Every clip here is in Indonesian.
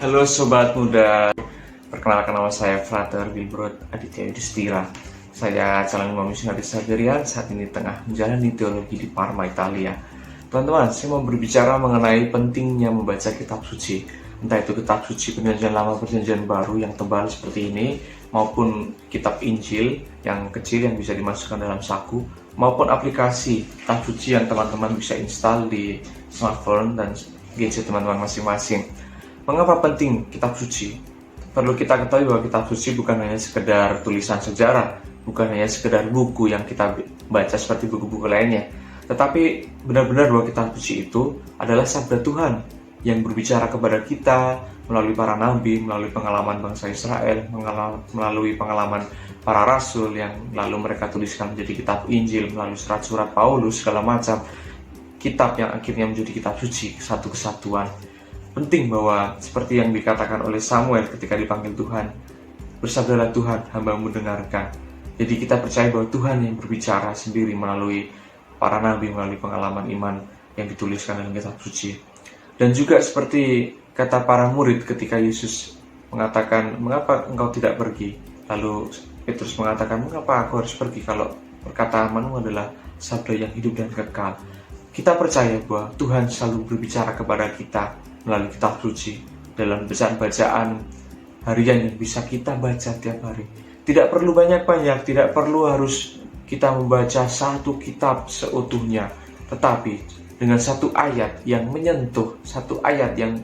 Halo Sobat Muda, perkenalkan nama saya Frater Wilbrod Aditya Yudhistira. Saya calon imam misionaris Xaverian, saat ini tengah menjalani teologi di Parma, Italia. Teman-teman, saya mau berbicara mengenai pentingnya membaca kitab suci. Entah itu kitab suci perjanjian lama, perjanjian baru yang tebal seperti ini, maupun kitab Injil yang kecil yang bisa dimasukkan dalam saku, maupun aplikasi kitab suci yang teman-teman bisa install di smartphone dan gadget teman-teman masing-masing. Mengapa penting kitab suci? Perlu kita ketahui bahwa kitab suci bukan hanya sekedar tulisan sejarah, bukan hanya sekedar buku yang kita baca seperti buku-buku lainnya, tetapi benar-benar bahwa kitab suci itu adalah sabda Tuhan yang berbicara kepada kita melalui para nabi, melalui pengalaman bangsa Israel, melalui pengalaman para rasul yang lalu mereka tuliskan menjadi kitab Injil, melalui surat-surat Paulus, segala macam kitab yang akhirnya menjadi kitab suci, satu kesatuan. Penting bahwa seperti yang dikatakan oleh Samuel ketika dipanggil Tuhan, bersabdalah Tuhan, hamba-Mu dengarkan. Jadi kita percaya bahwa Tuhan yang berbicara sendiri melalui para nabi, melalui pengalaman iman yang dituliskan dalam kitab suci. Dan juga seperti kata para murid ketika Yesus mengatakan, mengapa engkau tidak pergi? Lalu Petrus mengatakan, mengapa aku harus pergi kalau perkataanmu adalah sabda yang hidup dan kekal. Kita percaya bahwa Tuhan selalu berbicara kepada kita melalui kitab suci dalam bacaan-bacaan harian yang bisa kita baca tiap hari. Tidak perlu banyak-banyak, tidak perlu harus kita membaca satu kitab seutuhnya, tetapi dengan satu ayat yang menyentuh, satu ayat yang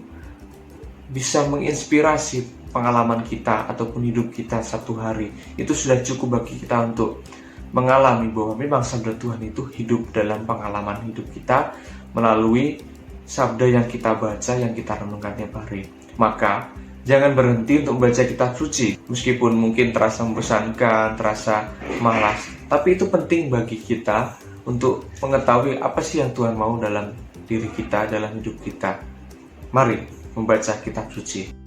bisa menginspirasi pengalaman kita ataupun hidup kita satu hari, itu sudah cukup bagi kita untuk mengalami bahwa memang sabda Tuhan itu hidup dalam pengalaman hidup kita melalui sabda yang kita baca, yang kita renungkan tiap hari. Maka jangan berhenti untuk membaca kitab suci, meskipun mungkin terasa membosankan, terasa malas, tapi itu penting bagi kita untuk mengetahui apa sih yang Tuhan mau dalam diri kita, dalam hidup kita. Mari membaca kitab suci.